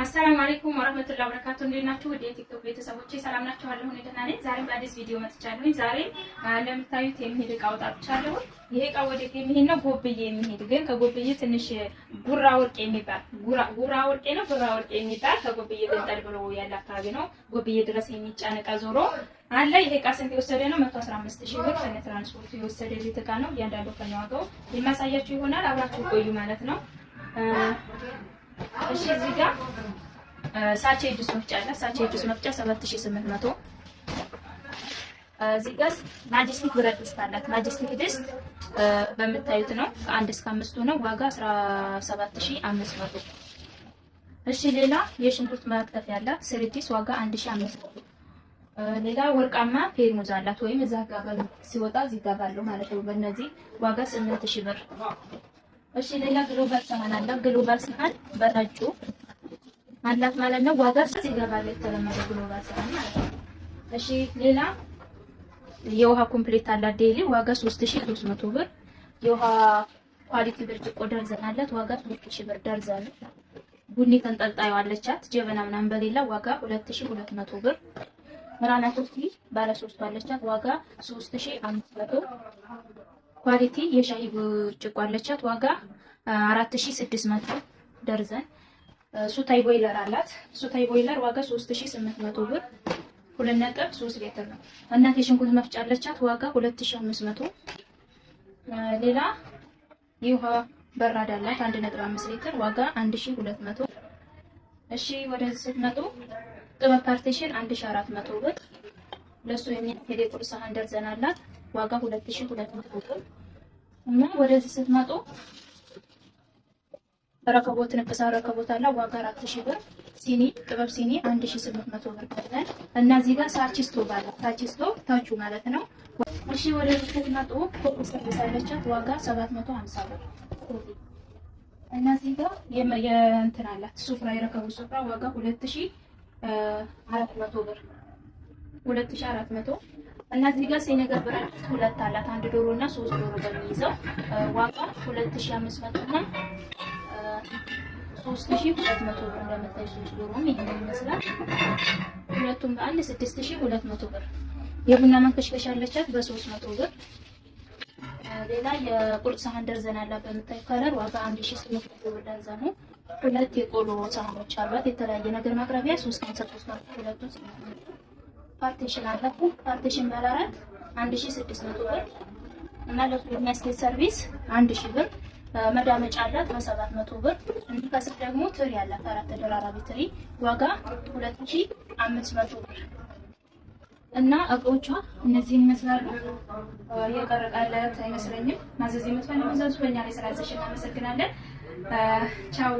አሰላሙ አለይኩም ወራህመቱላሂ ወበረካቱ። እንዴት ናችሁ? ወደ ቲክቶክ ቤተሰቦቼ ሰላም ናችሁ? አለሁ እኔ ደህና ነኝ። ዛሬም በአዲስ ቪዲዮ መጥቻለሁ። ዛሬ እንደምታዩት የሚሄድ እቃ አውጥቻለሁ። ይሄ እቃ ወዴት የሚሄድ ነው? ጎብዬ የሚሄድ ግን ከጎብዬ ትንሽ ጉራ ወርቄ የሚባል ጉራ ወርቄ ነው። ጉራ ወርቄ የሚባል ከጎብዬ ገንጠል ብሎ ያለ አካባቢ ነው። ጎብዬ ድረስ የሚጫን እቃ ዞሮ አለ። ይሄ እቃ ስንት የወሰደ ነው? 115,000 ብር ከነ ትራንስፖርቱ የወሰደ ቤት እቃ ነው። እያንዳንዱ ከነዋጋው የማሳያችሁ ይሆናል። አብራችሁ ቆዩ ማለት ነው። እሺ እዚህ ጋር ሳቼ ጁስ መፍጫ አለ። ሳቼ ጁስ መፍጫ 7800። እዚህ ጋር ማጀስቲክ ብረት ድስት አላት። ማጀስቲክ ድስት በምታዩት ነው። ከ1 እስከ 5 ነው። ዋጋ 17500። እሺ ሌላ የሽንኩርት መክተፊያ አላት። ስሪዲስ ዋጋ 1500። ሌላ ወርቃማ ፔርሙዝ አላት። ወይም እዛ ጋር ሲወጣ እዚህ ጋር ባለው ማለት ነው። በእነዚህ ዋጋ 8000 ብር። እሺ ሌላ ግሎባል ሳህን አለ። ግሎባል ሳህን በነጩ አላት ማለት ነው። ዋጋ እዚህ ጋር ባለው የተለመደ ግሎባል ሳህን ማለት ነው። እሺ ሌላ የውሃ ኮምፕሌት አላት። ዴሊ ዋጋ 3300 ብር። የውሃ ኳሊቲ ብርጭቆ ደርዘን አላት። ዋጋ 3000 ብር ደርዘን። ቡኒ ተንጠልጣዩ አለቻት። ጀበና ምናምን በሌላ ዋጋ 2200 ብር። ራና ኮፊ ባለ 3 አለቻት። ዋጋ 3500። ኳሊቲ የሻይ ብርጭቆ አለቻት። ዋጋ 4600 ደርዘን። ሱታይ ቦይለር አላት። ሱታይ ቦይለር ዋጋ 3800 ብር። 2.3 ሊትር ነው። እናት የሽንኩርት መፍጫ አለቻት። ዋጋ 2500። ሌላ የውሃ በራድ አላት 1.5 ሊትር ዋጋ 1200። እሺ ወደዚህ ስትመጡ ጥበብ ፓርቲሽን 1400 ብር። ለሱ የሚሄድ የቁርስ ሳህን ደርዘን አላት። ዋጋ 2200 ብር። እና ወደዚህ ስትመጡ ረከቦት ንቅሳ ረከቦት አለ። ዋጋ 4000 ብር። ሲኒ ጥበብ ሲኒ 1800 ብር ደርዘን። እና እዚህ ጋር ሳቺ ስቶቭ አለ። ሳቺ ስቶቭ ታቹ ማለት ነው። እሺ ወደዚህ ስትመጡ ኮፊ ሰርቪስ አለቻት። ዋጋ 750 ብር። እና እዚህ ጋር የእንትን አላት ሱፍራ የረከቦት ሱፍራ ዋጋ 2400 ብር። 2400። እና እዚህ ጋር ሲነገር ብረት ሁለት አላት። 1 ዶሮ እና 3 ዶሮ በሚይዘው ዋጋ 2500 እና 3200 ብር። እንደምታዩ 3 ዶሮም ይሄን ይመስላል። ሁለቱም በአንድ 6200 ብር። የቡና መንከሽከሻ አለቻት በ300 ብር። ሌላ የቁርጥ ሳህን ደርዘን አላት በምታዩ ከለር ዋጋ 1800 ብር ደርዘኑ። ሁለት የቆሎ ሳህኖች አሏት የተለያየ ነገር ማቅረቢያ 353 ሁለቱ ፓርቲሽን አላት። ፓርቲሽን ባለ 4 1600 ብር። እና ለሱ የሚያስኬድ ሰርቪስ 1000 ብር። መዳመጫ አላት በ700 ብር። እንዲህ ከስር ደግሞ ትሪ አላት 4 ተደራራቢ ትሪ ዋጋ 2500 ብር። እና እቃዎቿ እነዚህን ይመስላሉ። የቀረቃለት አይመስለኝም። ማዘዝ የምትፈልጉ ዘዙ። በእኛ ላይ ስላዘዝሽ እናመሰግናለን። ቻው